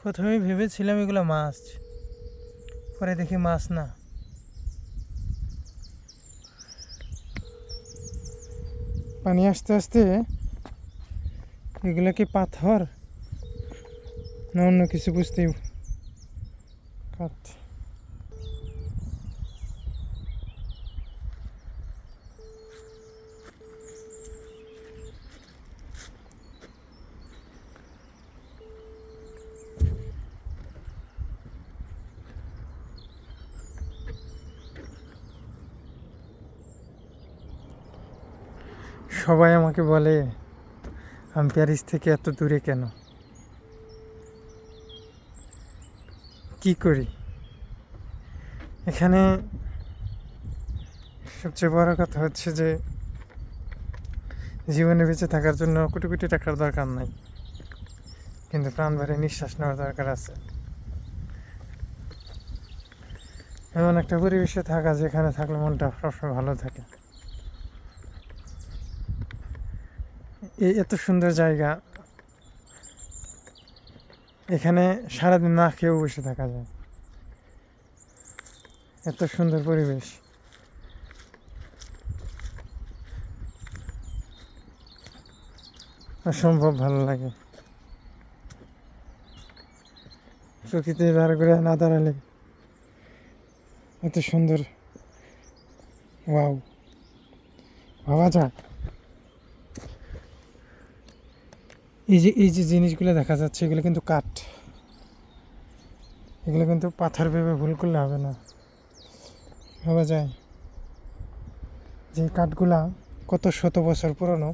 প্রথমে ভেবেছিলাম এগুলো মাছ, পরে দেখি মাছ না। পানি আস্তে আস্তে এগুলো কি পাথর না অন্য কিছু বুঝতেই পারছি। সবাই আমাকে বলে আমি প্যারিস থেকে এত দূরে কেন, কি করি এখানে। সবচেয়ে বড় কথা হচ্ছে যে জীবনে বেঁচে থাকার জন্য কোটি কোটি টাকার দরকার নাই, কিন্তু প্রাণ ভরে নিঃশ্বাস নেওয়ার দরকার আছে। এমন একটা পরিবেশে থাকা যেখানে থাকলে মনটা সবসময় ভালো থাকে। এই এত সুন্দর জায়গা, এখানে সারাদিন না খেয়েও বসে থাকা যায়, এত সুন্দর পরিবেশ। অসম্ভব ভালো লাগে। প্রকৃতির ধার করে না দাঁড়ালে এত সুন্দর ওয়াও ভাবা যায়। এই যে জিনিসগুলো দেখা যাচ্ছে এগুলো কিন্তু কাঠ, এগুলো কিন্তু পাথর ভেবে ভুল করলে হবে না। ভাবা যায় যে কাঠগুলা কত শত বছর পুরনো।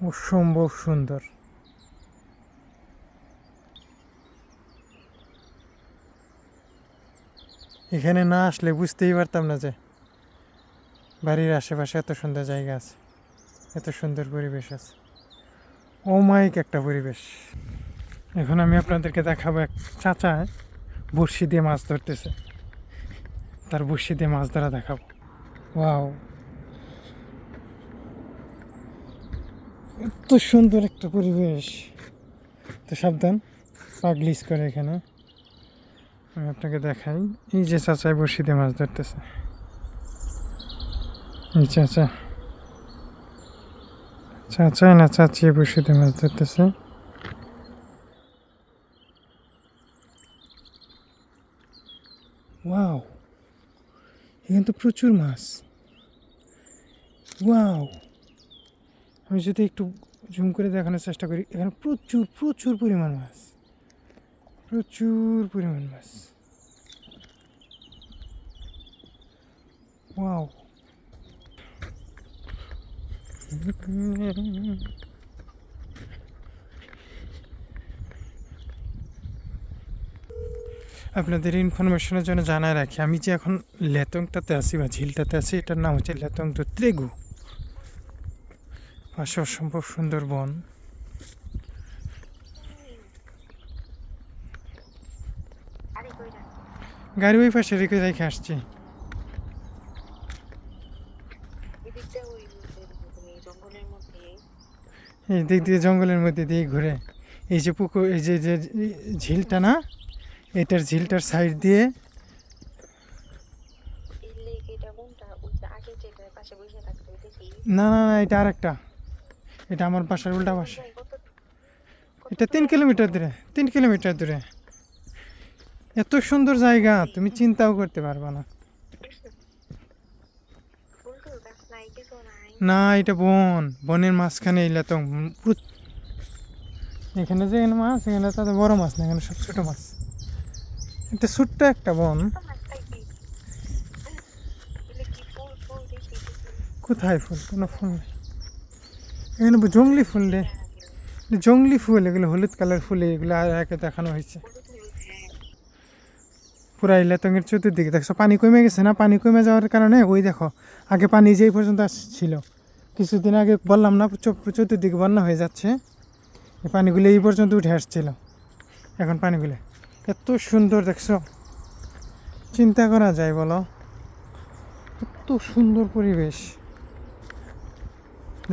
অসম্ভব সুন্দর। এখানে না আসলে বুঝতেই পারতাম না যে বাড়ির আশেপাশে এত সুন্দর জায়গা আছে, এত সুন্দর পরিবেশ আছে। অমায়িক একটা পরিবেশ। এখন আমি আপনাদেরকে দেখাবো এক চাচা বড়শি দিয়ে মাছ ধরতেছে, তার বড়শি দিয়ে মাছ ধরা দেখাবো। ওয়াও, এত সুন্দর একটা পরিবেশ। তো সাবধান, পাগলিস করে এখানে। আমি আপনাকে দেখাই, এই যে চাচাই বড়শি দিয়ে মাছ ধরতেছে। এই চাচাই না চাচি বড়শি দিয়ে মাছ ধরতেছে। ওয়াও, এখানে তো প্রচুর মাছ। ওয়াও, আমি যদি একটু জুম করে দেখানোর চেষ্টা করি, এখানে প্রচুর প্রচুর পরিমাণ মাছ, প্রচুর পরিমাণ মাছ। ওয়াও, আপনাদের ইনফরমেশনের জন্য জানায় রাখি, আমি যে এখন লেতংটাতে আছি বা ঝিলটাতে আছি, এটার নাম হচ্ছে লেতং দু ত্রেগু। পাশে অসম্ভব সুন্দর বন। গাড়ি ওই পাশে রেখে রেখে আসছি। এই দিক দিয়ে জঙ্গলের মধ্যে দিয়ে ঘুরে এই যে পুকুর, এই যে যে ঝিলটা না, এটার ঝিলটার সাইড দিয়ে। না না না, এটা আরেকটা, এটা আমার বাসার উল্টা পাশে। এটা 3 কিলোমিটার দূরে, 3 কিলোমিটার দূরে। এত সুন্দর জায়গা তুমি চিন্তাও করতে পারবে না। না, এটা বন, বনের মাঝখানে এলে তো এখানে যে মাছ, এখানে তাদের বড় মাছ না, এখানে সব ছোট মাছ। এটা ছোট্ট একটা বন। কোথায় ফুল? কোনো ফুল নেই এখানে, জঙ্গলি ফুল রে, জঙ্গলি ফুল এগুলো, হলুদ কালার ফুল এগুলো আর একে দেখানো হয়েছে। পুরা লেতঙের চতুর্দিকে দেখছো পানি কমে গেছে না, পানি কমে যাওয়ার কারণে ওই দেখো আগে পানি যেই পর্যন্ত আসছিল, কিছুদিন আগে বললাম না চতুর্দিকে বন্যা হয়ে যাচ্ছে, এই পানিগুলো এই পর্যন্ত উঠে আসছিল। এখন পানিগুলো এত সুন্দর দেখছো, চিন্তা করা যায় বলো, এত সুন্দর পরিবেশ।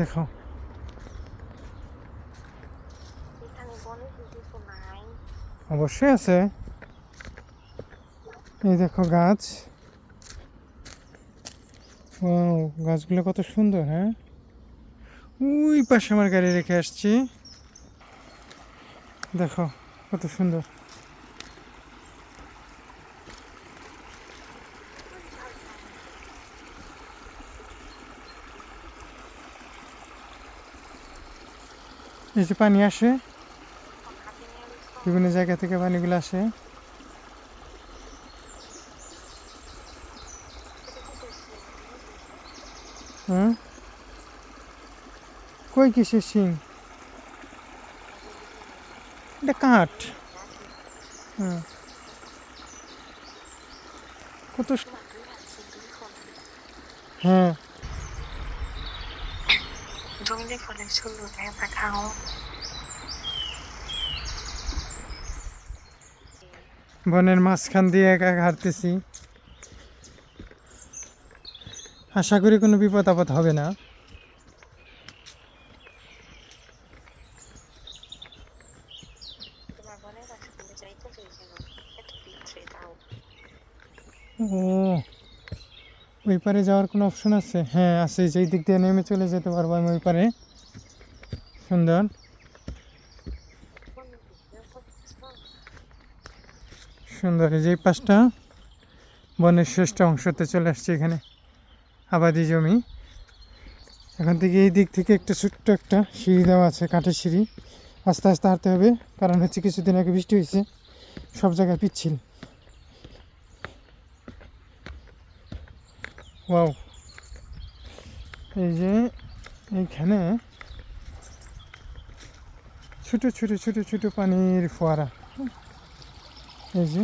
দেখো এখানে বনে কিছু নাই। অবশ্যই আছে। এই দেখো গাছ, ও গাছগুলো কত সুন্দর। হ্যাঁ, ওই পাশে আমার গাড়ি রেখে আসছি, দেখো কত সুন্দর। এই যে পানি আসে, বিভিন্ন জায়গা থেকে পানিগুলো আসে। হুম, কই কিসের শিং? এটা কাঠ। হুম, কত হ্যাঁ, জমিতে ফলে শুরু হয়ে দেখাও। বনের মাঝখান দিয়ে একা একা হাঁটতেছি, আশা করি কোনো বিপদ আপদ হবে না। তোমার বনের কাছে তুমি যাইতে চাই কেন? এত বিচ্ছিরি তাও। ও, ওই পারে যাওয়ার কোনো অপশন আছে? হ্যাঁ আছে, যেই দিক দিয়ে নেমে চলে যেতে পারবো আমি ওই পারে। সুন্দর সুন্দর, এই যে এই পাশটা বনের শ্রেষ্ঠ অংশতে চলে আসছে, এখানে আবাদি জমি। এখান থেকে এই দিক থেকে একটা ছোট্ট একটা সিঁড়ি দেওয়া আছে, কাঠের সিঁড়ি, আস্তে আস্তে হাঁটতে হবে, কারণ হচ্ছে কিছুদিন আগে বৃষ্টি হয়েছে, সব জায়গায় পিচ্ছিল। ওয়াও, এই যে এইখানে ছোট ছোট ছোট ছোট পানির ফোয়ারা। এই যে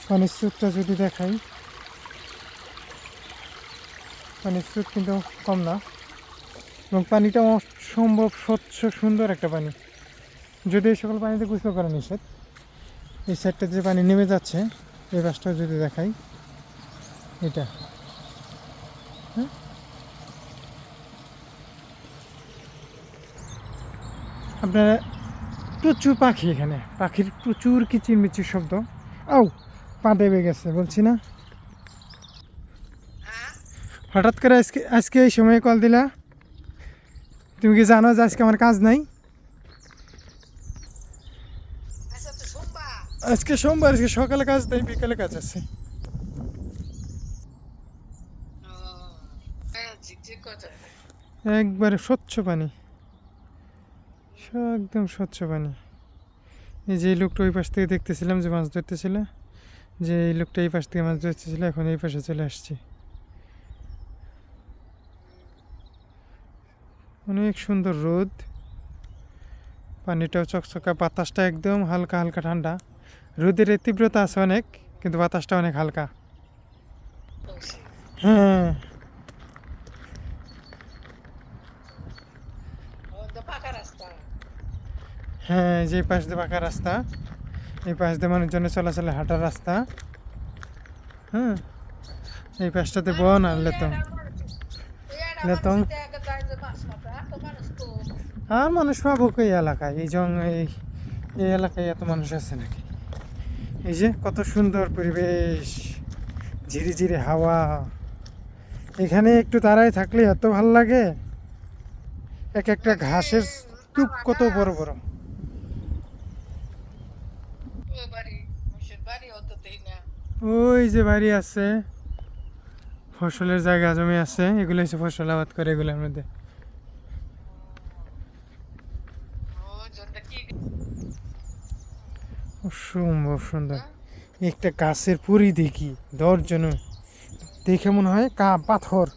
পানির স্রোতটা যদি দেখাই, পানির স্রোত কিন্তু কম না, এবং পানিটা অসম্ভব স্বচ্ছ সুন্দর একটা পানি। যদি এই সকল পানিতে গোসল করা নিষেধ। এই সাইডটা যে পানি নেমে যাচ্ছে, এই পাশটা যদি দেখাই, এটা হ্যাঁ, আপনারা প্রচুর পাখি, এখানে পাখির প্রচুর কিচিরমিচির শব্দ। ও, পা দেবে গেছে বলছি না। হঠাৎ করে আজকে আজকে এই সময় কল দিলা, তুমি কি জানো যে আজকে আমার কাজ নাই? আজকে সোমবার, আজকে সকালে কাজ নেই, বিকালে কাজ আছে। একবারে স্বচ্ছ পানি, একদম স্বচ্ছ পানি। এই যে এই লোকটা ওই পাশ থেকে দেখতেছিলাম যে মাছ ধরতেছিল, যে এই লোকটা এই পাশ থেকে মাছ ধরতেছিল, এখন এই পাশে চলে আসছি। অনেক সুন্দর রোদ, পানিটাও চকচকা, বাতাসটা একদম হালকা হালকা ঠান্ডা। রোদের তীব্রতা আছে অনেক, কিন্তু বাতাসটা অনেক হালকা। হ্যাঁ, হ্যাঁ, যে পাশ দিয়ে পাকা রাস্তা, এই পাশ দিয়ে মানুষজনের চলাচলে হাঁটার রাস্তা। হ্যাঁ, এই পাশটাতে বন আর লেতং লেতং। আর মানুষ পাবো এই এলাকায়, এই এলাকায় এত মানুষ আছে নাকি? এই যে কত সুন্দর পরিবেশ, ঝিরি ঝিরি হাওয়া, এখানে একটু দাঁড়ায় থাকলে এত ভাল লাগে। এক একটা ঘাসের স্তূপ কত বড় বড়। ওই যে বাড়ি আছে, ফসলের জায়গা জমি আছে, এগুলো হচ্ছে ফসল আবাদ করে, এগুলোর মধ্যে অসম্ভব সুন্দর। একটা গাছের পুরি দেখি দর্জন, দেখে মনে হয় পাথর,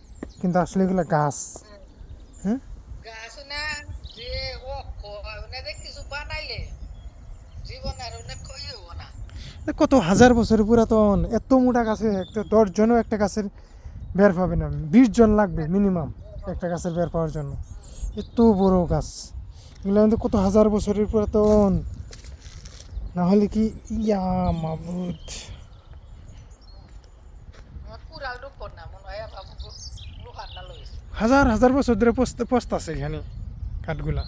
কিন্তু আসলে এগুলো গাছ। হ্যাঁ, কত হাজার বছরের পুরাতন, এত মোটা গাছে একটা 10 জনও একটা গাছের বের পাবে না, 20 জন লাগবে মিনিমাম একটা গাছের বের পাওয়ার জন্য, এত বড় গাছ। এগুলো কিন্তু কত হাজার বছরের পুরাতন, না হলে কি ইয়া মাবুদ। হাজার হাজার বছর ধরে পচতে আছে এখানে কাঠগুলা।